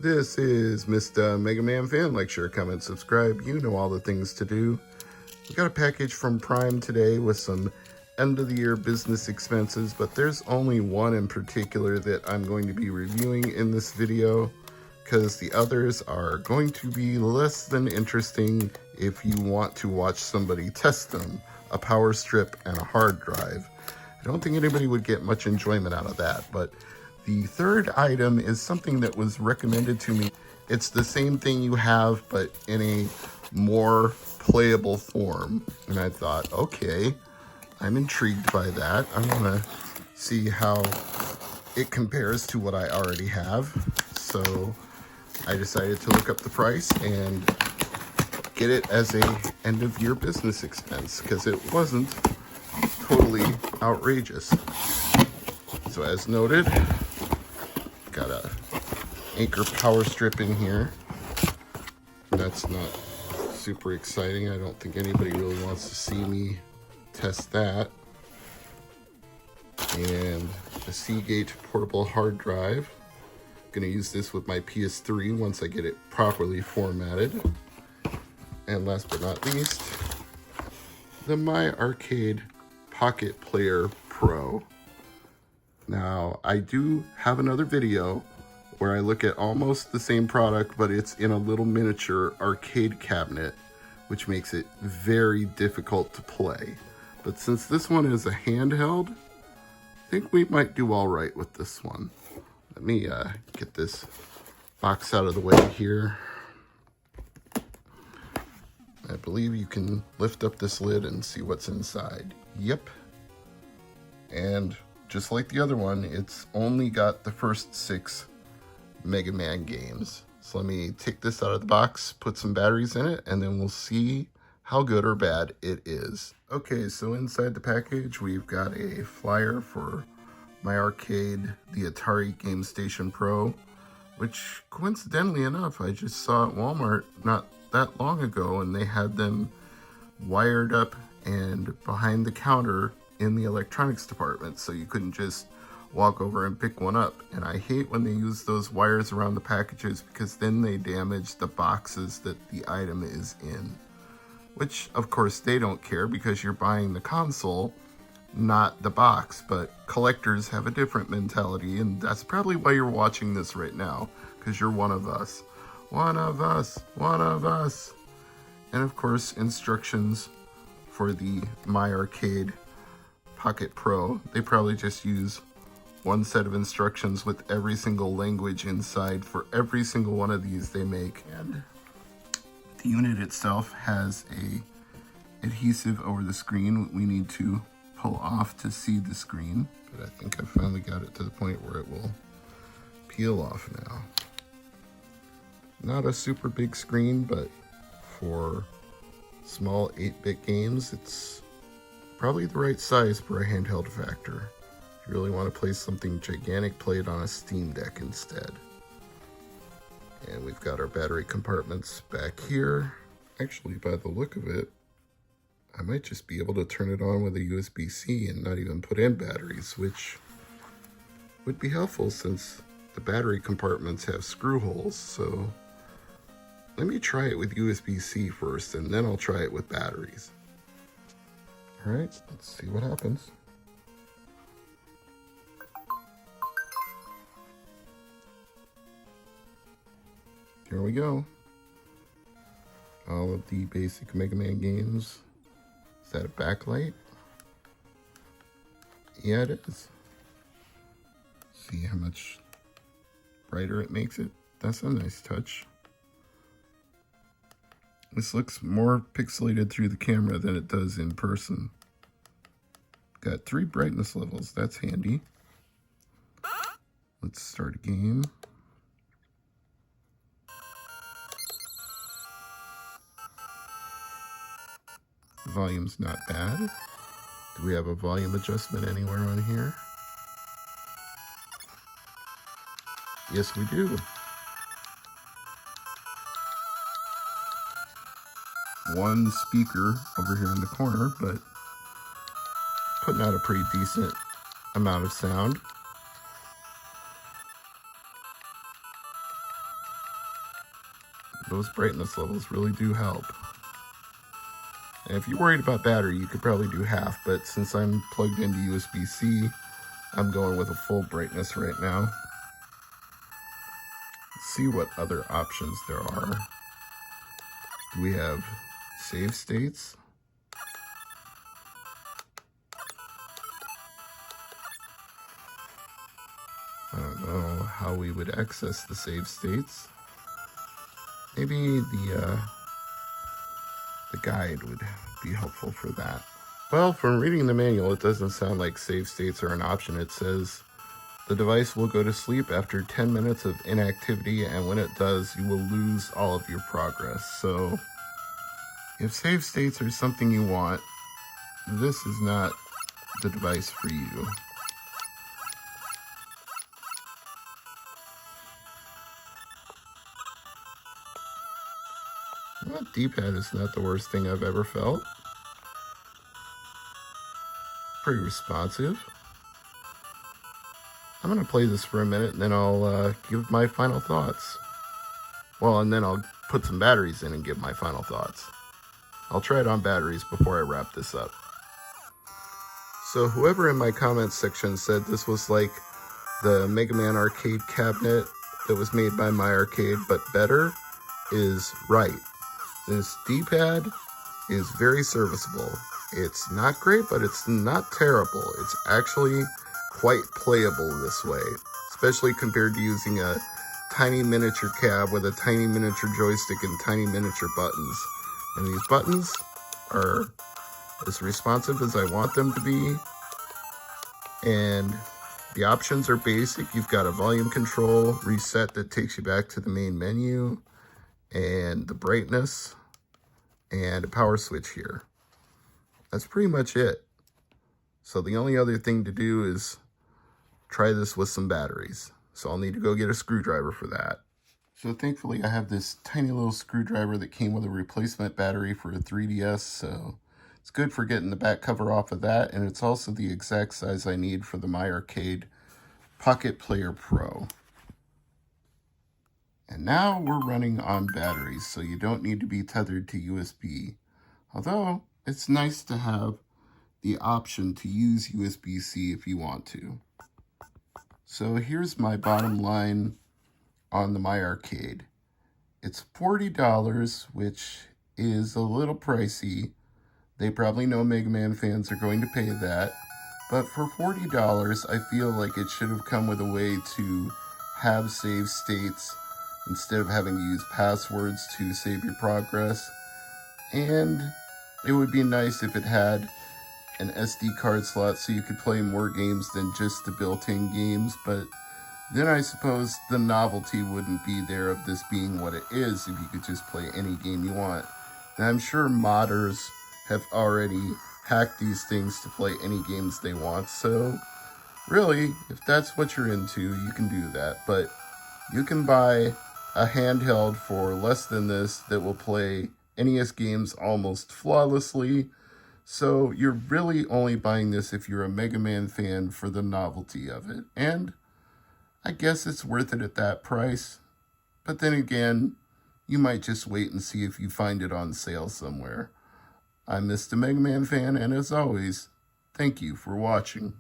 This is Mr. MegaManFan. Like, share, comment, subscribe. You know all the things to do. We got a package from Prime today with some end of the year business expenses, but there's only one in particular that I'm going to be reviewing in this video because the others are going to be less than interesting if you want to watch somebody test them, a power strip and a hard drive. I don't think anybody would get much enjoyment out of that, but the third item is something that was recommended to me. It's the same thing you have, but in a more playable form. And I thought, okay, I'm intrigued by that. I want to see how it compares to what I already have. So I decided to look up the price and get it as a end of year business expense because it wasn't totally outrageous. So as noted, got a Anchor power strip in here. That's not super exciting. I don't think anybody really wants to see me test that. And a Seagate portable hard drive. Gonna use this with my PS3 once I get it properly formatted. And last but not least, the My Arcade Pocket Player Pro. Now, I do have another video where I look at almost the same product, but it's in a little miniature arcade cabinet, which makes it very difficult to play. But since this one is a handheld, I think we might do all right with this one. Let me get this box out of the way here. I believe you can lift up this lid and see what's inside. Yep. And just like the other one, it's only got the first 6 Mega Man games. So let me take this out of the box, put some batteries in it, and then we'll see how good or bad it is. Okay, so inside the package, we've got a flyer for My Arcade, the Atari Game Station Pro, which coincidentally enough, I just saw at Walmart not that long ago, and they had them wired up and behind the counter in the electronics department, so you couldn't just walk over and pick one up. And I hate when they use those wires around the packages because then they damage the boxes that the item is in. Which, of course, they don't care because you're buying the console, not the box. But collectors have a different mentality, and that's probably why you're watching this right now, because you're one of us. One of us, one of us. And of course, instructions for the My Arcade Pocket Pro. They probably just use one set of instructions with every single language inside for every single one of these they make. And the unit itself has a adhesive over the screen we need to pull off to see the screen. But I think I finally got it to the point where it will peel off now. Not a super big screen, but for small 8-bit games, it's probably the right size for a handheld factor. If you really want to play something gigantic, play it on a Steam Deck instead. And we've got our battery compartments back here. Actually, by the look of it, I might just be able to turn it on with a USB-C and not even put in batteries, which would be helpful since the battery compartments have screw holes. So let me try it with USB-C first, and then I'll try it with batteries. All right, let's see what happens. Here we go. All of the basic Mega Man games. Is that a backlight? Yeah, it is. See how much brighter it makes it? That's a nice touch. This looks more pixelated through the camera than it does in person. Got 3 brightness levels, that's handy. Let's start a game. The volume's not bad. Do we have a volume adjustment anywhere on here? Yes, we do. One speaker over here in the corner, but putting out a pretty decent amount of sound. those brightness levels really do help. And if you're worried about battery, you could probably do half, but since I'm plugged into USB-C, I'm going with a full brightness right now. Let's see what other options there are. Do we have save states? I don't know how we would access the save states. Maybe the guide would be helpful for that. Well, from reading the manual, it doesn't sound like save states are an option. It says the device will go to sleep after 10 minutes of inactivity, and when it does, you will lose all of your progress. So if save states are something you want, this is not the device for you. Well, D-pad is not the worst thing I've ever felt. Pretty responsive. I'm going to play this for a minute and then I'll give my final thoughts. Well, and then I'll put some batteries in and give my final thoughts. I'll try it on batteries before I wrap this up. So whoever in my comments section said this was like the Mega Man arcade cabinet that was made by My Arcade but better is right. This D-pad is very serviceable. It's not great, but it's not terrible. It's actually quite playable this way, especially compared to using a tiny miniature cab with a tiny miniature joystick and tiny miniature buttons. And these buttons are as responsive as I want them to be. And the options are basic. You've got a volume control reset that takes you back to the main menu, and the brightness, and a power switch here. That's pretty much it. So the only other thing to do is try this with some batteries. So I'll need to go get a screwdriver for that. So thankfully I have this tiny little screwdriver that came with a replacement battery for a 3DS, so it's good for getting the back cover off of that, and it's also the exact size I need for the My Arcade Pocket Player Pro. And now we're running on batteries, so you don't need to be tethered to USB. Although, it's nice to have the option to use USB-C if you want to. So here's my bottom line on the My Arcade. It's $40, which is a little pricey. They probably know Mega Man fans are going to pay that. But for $40, I feel like it should have come with a way to have save states instead of having to use passwords to save your progress. And it would be nice if it had an SD card slot so you could play more games than just the built-in games, but then I suppose the novelty wouldn't be there of this being what it is if you could just play any game you want. And I'm sure modders have already hacked these things to play any games they want, so really, if that's what you're into, you can do that. But you can buy a handheld for less than this that will play NES games almost flawlessly. So you're really only buying this if you're a Mega Man fan for the novelty of it. And I guess it's worth it at that price. But then again, you might just wait and see if you find it on sale somewhere. I'm Mr. Mega Man Fan, and as always, thank you for watching.